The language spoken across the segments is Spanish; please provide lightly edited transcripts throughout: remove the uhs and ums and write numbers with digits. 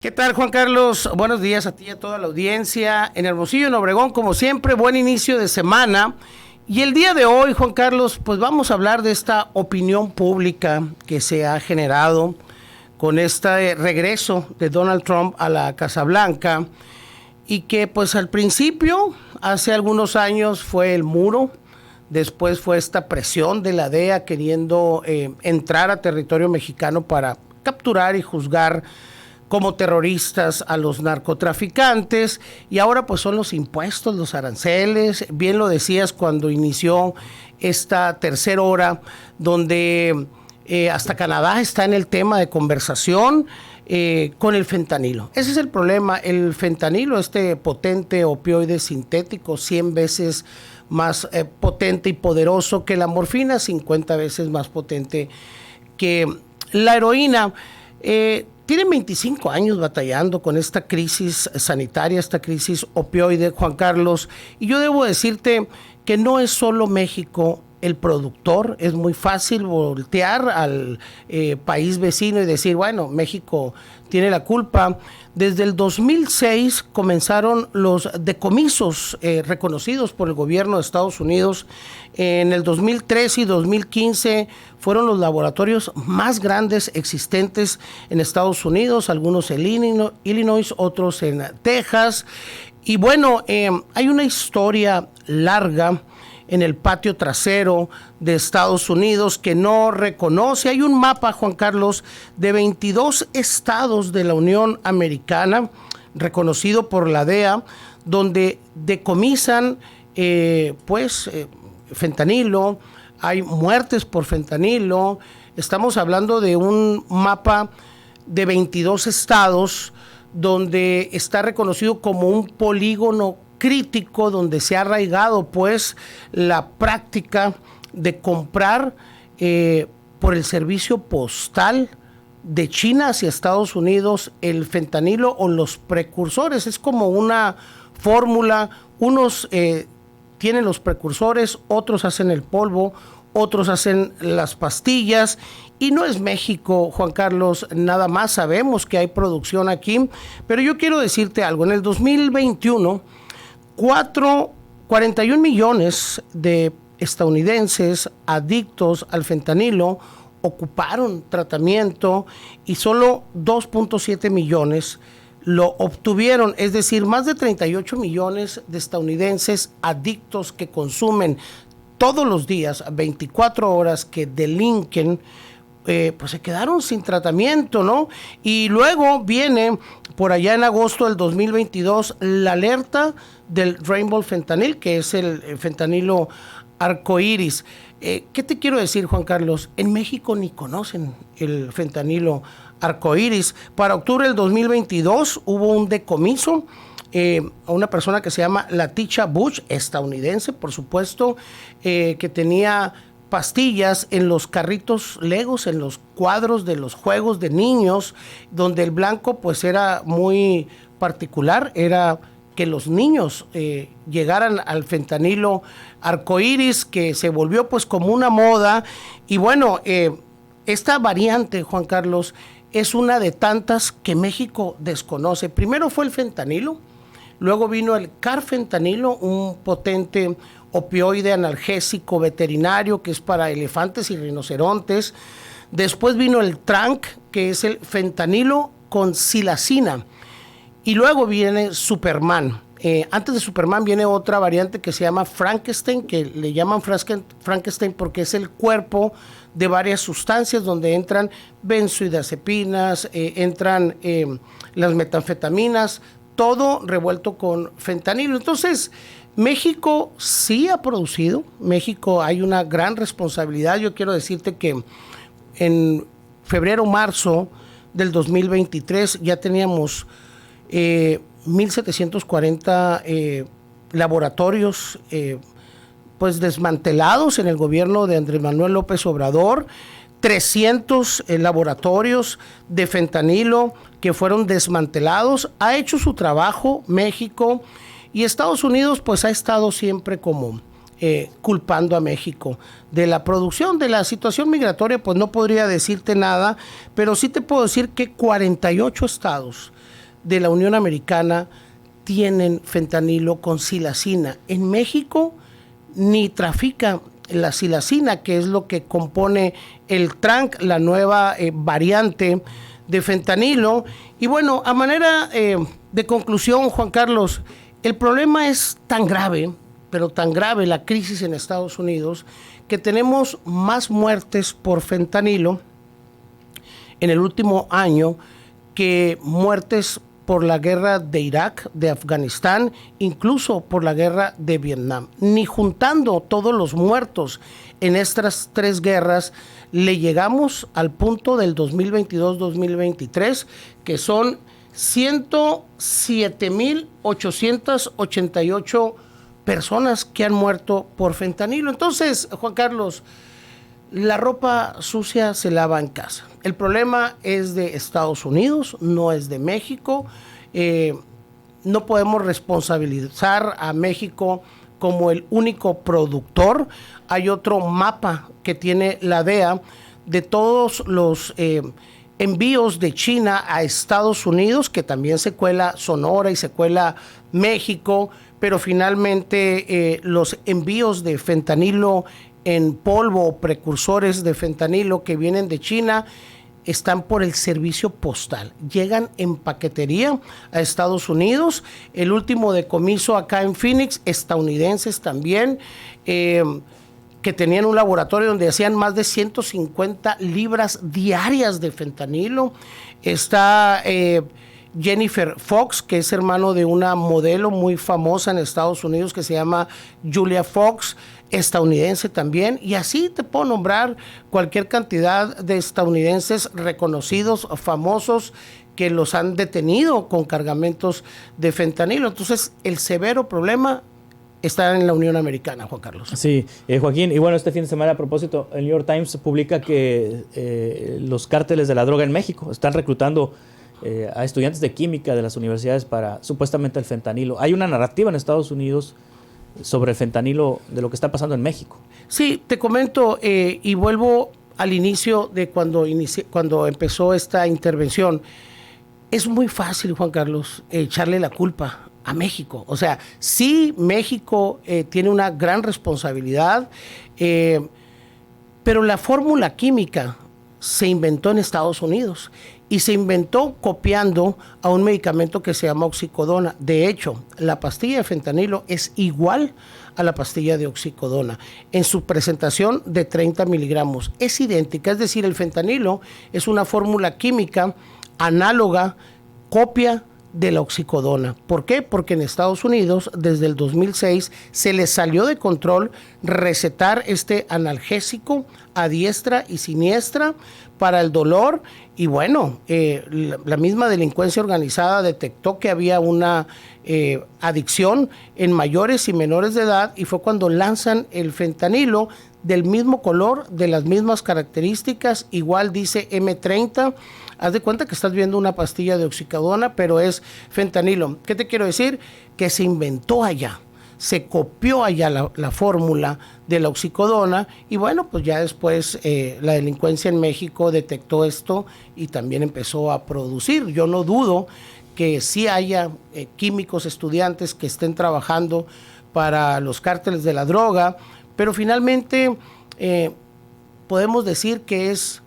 ¿Qué tal, Juan Carlos? Buenos días a ti y a toda la audiencia. En Hermosillo, en Obregón, como siempre, buen inicio de semana. Y el día de hoy, Juan Carlos, pues vamos a hablar de esta opinión pública que se ha generado con este regreso de Donald Trump a la Casa Blanca y que pues al principio, hace algunos años, fue el muro. Después fue esta presión de la DEA queriendo entrar a territorio mexicano para capturar y juzgar como terroristas a los narcotraficantes, y ahora pues son los impuestos, los aranceles. Bien lo decías cuando inició esta tercera hora, donde hasta Canadá está en el tema de conversación con el fentanilo. Ese es el problema, el fentanilo, este potente opioide sintético, 100 veces más potente y poderoso que la morfina, 50 veces más potente que la heroína. Tienen 25 años batallando con esta crisis sanitaria, esta crisis opioide, Juan Carlos, y yo debo decirte que no es solo México el productor. Es muy fácil voltear al país vecino y decir, bueno, México tiene la culpa. Desde el 2006 comenzaron los decomisos reconocidos por el gobierno de Estados Unidos. En el 2013 y 2015 fueron los laboratorios más grandes existentes en Estados Unidos, algunos en Illinois, otros en Texas. Y bueno, hay una historia larga en el patio trasero de Estados Unidos que no reconoce. Hay un mapa, Juan Carlos, de 22 estados de la Unión Americana, reconocido por la DEA, donde decomisan fentanilo. Hay muertes por fentanilo. Estamos hablando de un mapa de 22 estados donde está reconocido como un polígono crítico, donde se ha arraigado pues la práctica de comprar por el servicio postal de China hacia Estados Unidos el fentanilo o los precursores. Es como una fórmula. Unos tienen los precursores, otros hacen el polvo, otros hacen las pastillas. Y no es México, Juan Carlos, nada más. Sabemos que hay producción aquí, pero yo quiero decirte algo. En el 2021, 41 millones de estadounidenses adictos al fentanilo ocuparon tratamiento y solo 2.7 millones lo obtuvieron. Es decir, más de 38 millones de estadounidenses adictos que consumen todos los días, 24 horas, que delinquen, pues se quedaron sin tratamiento, ¿no? Y luego viene por allá en agosto del 2022 la alerta del Rainbow Fentanyl, que es el fentanilo arcoíris. ¿Qué te quiero decir, Juan Carlos? En México ni conocen el fentanilo arcoíris. Para octubre del 2022 hubo un decomiso a una persona que se llama Letitia Bush, estadounidense, por supuesto, que tenía pastillas en los carritos Legos, en los cuadros de los juegos de niños, donde el blanco pues era muy particular, era que los niños llegaran al fentanilo arcoíris, que se volvió pues como una moda. Y bueno, esta variante, Juan Carlos, es una de tantas que México desconoce. Primero fue el fentanilo, luego vino el carfentanilo, un potente opioide analgésico veterinario que es para elefantes y rinocerontes. Después vino el tranq, que es el fentanilo con silacina. Y luego viene Superman. Antes de Superman viene otra variante que se llama Frankenstein, que le llaman Frankenstein porque es el cuerpo de varias sustancias donde entran benzodiazepinas, entran las metanfetaminas, todo revuelto con fentanilo. Entonces, México sí ha producido, México hay una gran responsabilidad. Yo quiero decirte que en febrero, marzo del 2023 ya teníamos 1,740 laboratorios pues desmantelados en el gobierno de Andrés Manuel López Obrador, 300 laboratorios de fentanilo que fueron desmantelados. Ha hecho su trabajo México, y Estados Unidos pues ha estado siempre como culpando a México. De la producción, de la situación migratoria, pues no podría decirte nada, pero sí te puedo decir que 48 estados de la Unión Americana tienen fentanilo con silacina. En México ni trafica la silacina, que es lo que compone el tranq, la nueva variante de fentanilo. Y bueno, a manera de conclusión, Juan Carlos, el problema es tan grave, pero tan grave la crisis en Estados Unidos, que tenemos más muertes por fentanilo en el último año que muertes por la guerra de Irak, de Afganistán, incluso por la guerra de Vietnam. Ni juntando todos los muertos en estas tres guerras, le llegamos al punto del 2022-2023, que son 107,888 personas que han muerto por fentanilo. Entonces, Juan Carlos, la ropa sucia se lava en casa. El problema es de Estados Unidos, no es de México. No podemos responsabilizar a México como el único productor. Hay otro mapa que tiene la DEA de todos los envíos de China a Estados Unidos, que también se cuela Sonora y se cuela México, pero finalmente los envíos de fentanilo en polvo o precursores de fentanilo que vienen de China están por el servicio postal, llegan en paquetería a Estados Unidos. El último decomiso acá en Phoenix, estadounidenses también, que tenían un laboratorio donde hacían más de 150 libras diarias de fentanilo. Está Jennifer Fox, que es hermano de una modelo muy famosa en Estados Unidos que se llama Julia Fox, estadounidense también, y así te puedo nombrar cualquier cantidad de estadounidenses reconocidos, famosos, que los han detenido con cargamentos de fentanilo. Entonces, el severo problema está en la Unión Americana, Juan Carlos. Sí, Joaquín, y bueno, este fin de semana, a propósito, el New York Times publica que los cárteles de la droga en México están reclutando a estudiantes de química de las universidades para supuestamente el fentanilo. Hay una narrativa en Estados Unidos sobre el fentanilo de lo que está pasando en México. Sí, te comento y vuelvo al inicio de cuando empezó esta intervención. Es muy fácil, Juan Carlos, echarle la culpa a México. O sea, sí, México tiene una gran responsabilidad, pero la fórmula química se inventó en Estados Unidos y se inventó copiando a un medicamento que se llama oxicodona. De hecho, la pastilla de fentanilo es igual a la pastilla de oxicodona en su presentación de 30 miligramos. Es idéntica, es decir, el fentanilo es una fórmula química análoga, copia de la oxicodona. ¿Por qué? Porque en Estados Unidos, desde el 2006, se les salió de control recetar este analgésico a diestra y siniestra para el dolor. Y bueno, la misma delincuencia organizada detectó que había una adicción en mayores y menores de edad, y fue cuando lanzan el fentanilo del mismo color, de las mismas características, igual dice M30. Haz de cuenta que estás viendo una pastilla de oxicodona, pero es fentanilo. ¿Qué te quiero decir? Que se inventó allá, se copió allá la fórmula de la oxicodona, y bueno, pues ya después la delincuencia en México detectó esto y también empezó a producir. Yo no dudo que sí haya químicos, estudiantes que estén trabajando para los cárteles de la droga, pero finalmente podemos decir que es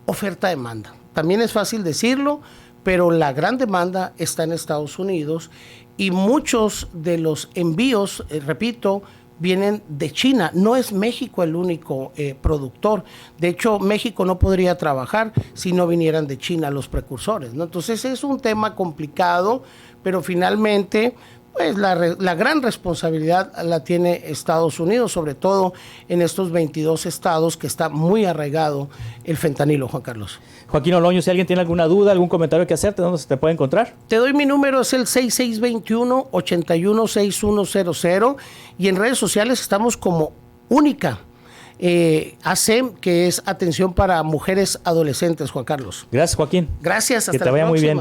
oferta-demanda. También es fácil decirlo, pero la gran demanda está en Estados Unidos y muchos de los envíos, repito, vienen de China. No es México el único productor. De hecho, México no podría trabajar si no vinieran de China los precursores, ¿no? Entonces es un tema complicado, pero finalmente pues la gran responsabilidad la tiene Estados Unidos, sobre todo en estos 22 estados que está muy arraigado el fentanilo, Juan Carlos. Joaquín Oloño, si alguien tiene alguna duda, algún comentario que hacerte, ¿dónde se te puede encontrar? Te doy mi número, es el 6621-816100, y en redes sociales estamos como Única ASEM, que es Atención para Mujeres Adolescentes, Juan Carlos. Gracias, Joaquín. Gracias, hasta que te vaya muy bien.